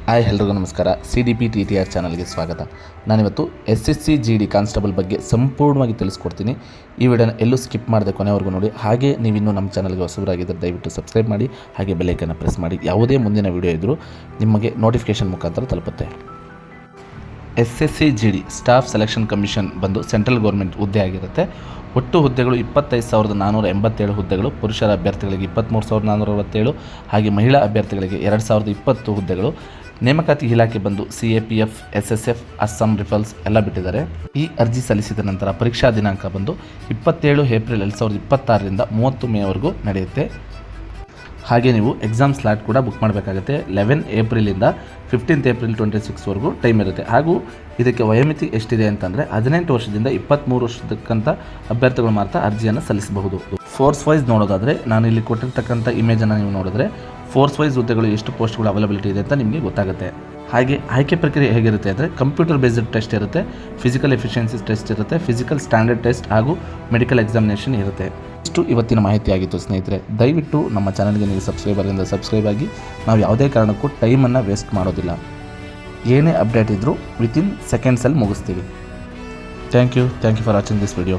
Hi ಎಲ್ರಿಗೂ ನಮಸ್ಕಾರ. CDP TTR ಚಾನಲ್ಗೆ ಸ್ವಾಗತ. ನಾನಿವತ್ತು SSC GD ಕಾನ್ಸ್ಟೇಬಲ್ ಬಗ್ಗೆ ಸಂಪೂರ್ಣವಾಗಿ ತಿಳಿಸ್ಕೊಡ್ತೀನಿ. ಈ ವಿಡಿಯೋನ ಎಲ್ಲೂ ಸ್ಕಿಪ್ ಮಾಡದೆ ಕೊನೆವರೆಗೂ ನೋಡಿ. ಹಾಗೆ ನೀವಿನ್ನೂ ನಮ್ಮ ಚಾನಲ್ಗೆ ಹೊಸಬರಾಗಿದ್ದರೆ ದಯವಿಟ್ಟು ಸಬ್ಸ್ಕ್ರೈಬ್ ಮಾಡಿ, ಹಾಗೆ ಬೆಲ್ಲೈಕನ್ನು ಪ್ರೆಸ್ ಮಾಡಿ. ಯಾವುದೇ ಮುಂದಿನ ವಿಡಿಯೋ ಇದ್ದರೂ ನಿಮಗೆ ನೋಟಿಫಿಕೇಷನ್ ಮುಖಾಂತರ ತಲುಪುತ್ತೆ. SSC GD staff selection commission ಬಂದು ಸೆಂಟ್ರಲ್ ಗೌರ್ಮೆಂಟ್ ಹುದ್ದೆ ಆಗಿರುತ್ತೆ. ಒಟ್ಟು ಹುದ್ದೆಗಳು 25,487 ಹುದ್ದೆಗಳು, ಪುರುಷರ ಅಭ್ಯರ್ಥಿಗಳಿಗೆ 23,467, ಹಾಗೆ ಮಹಿಳಾ ಅಭ್ಯರ್ಥಿಗಳಿಗೆ 2,020 ಹುದ್ದೆಗಳು. ನೇಮಕಾತಿ ಇಲಾಖೆ ಬಂದು CAPF, SSF, ಅಸ್ಸಾಂ ರಿಫಲ್ಸ್ ಎಲ್ಲ ಬಿಟ್ಟಿದ್ದಾರೆ. ಈ ಅರ್ಜಿ ಸಲ್ಲಿಸಿದ ನಂತರ ಪರೀಕ್ಷಾ ದಿನಾಂಕ ಬಂದು 27 ಏಪ್ರಿಲ್ 2026ರಿಂದ 30 ಮೇವರೆಗೂ ನಡೆಯುತ್ತೆ. ಹಾಗೆ ನೀವು ಎಕ್ಸಾಮ್ ಸ್ಲಾಟ್ ಕೂಡ ಬುಕ್ ಮಾಡಬೇಕಾಗುತ್ತೆ. 11 ಏಪ್ರಿಲಿಂದ 15 ಏಪ್ರಿಲ್ 26ವರೆಗೂ ಟೈಮ್ ಇರುತ್ತೆ. ಹಾಗೂ ಇದಕ್ಕೆ ವಯೋಮಿತಿ ಎಷ್ಟಿದೆ ಅಂತಂದರೆ 18 ವರ್ಷದಿಂದ 23 ವರ್ಷದಕ್ಕಂಥ ಅಭ್ಯರ್ಥಿಗಳು ಮಾತ್ರ ಅರ್ಜಿಯನ್ನು ಸಲ್ಲಿಸಬಹುದು. ಫೋರ್ಸ್ ವೈಸ್ ನೋಡೋದಾದರೆ ನಾನು ಇಲ್ಲಿ ಕೊಟ್ಟಿರ್ತಕ್ಕಂಥ ಇಮೇಜನ್ನು ನೀವು ನೋಡಿದ್ರೆ ಫೋರ್ಸ್ ವೈಸ್ ಹುದ್ದೆಗಳು ಎಷ್ಟು ಪೋಸ್ಟ್ಗಳು ಅವೈಲಬಿಲಿಟಿ ಇದೆ ಅಂತ ನಿಮಗೆ ಗೊತ್ತಾಗುತ್ತೆ. ಹಾಗೆ ಆಯ್ಕೆ ಪ್ರಕ್ರಿಯೆ ಹೇಗಿರುತ್ತೆ ಅಂದರೆ ಕಂಪ್ಯೂಟರ್ ಬೇಸ್ಡ್ ಟೆಸ್ಟ್ ಇರುತ್ತೆ, ಫಿಸಿಕಲ್ ಎಫಿಷಿಯನ್ಸಿ ಟೆಸ್ಟ್ ಇರುತ್ತೆ, ಫಿಸಿಕಲ್ ಸ್ಟ್ಯಾಂಡರ್ಡ್ ಟೆಸ್ಟ್ ಹಾಗೂ ಮೆಡಿಕಲ್ ಎಕ್ಸಾಮಿನೇಷನ್ ಇರುತ್ತೆ. ಇಷ್ಟು ಇವತ್ತಿನ ಮಾಹಿತಿಯಾಗಿತ್ತು ಸ್ನೇಹಿತರೆ. ದಯವಿಟ್ಟು ನಮ್ಮ ಚಾನಲ್ಗೆ ನೀವು ಸಬ್ಸ್ಕ್ರೈಬ್ ಆಗಿ. ನಾವು ಯಾವುದೇ ಕಾರಣಕ್ಕೂ ಟೈಮನ್ನು ವೇಸ್ಟ್ ಮಾಡೋದಿಲ್ಲ. ಏನೇ ಅಪ್ಡೇಟ್ ಇದ್ದರೂ ವಿತಿನ್ ಸೆಕೆಂಡ್ಸಲ್ಲಿ ಮುಗಿಸ್ತೀವಿ. Thank you for watching this video.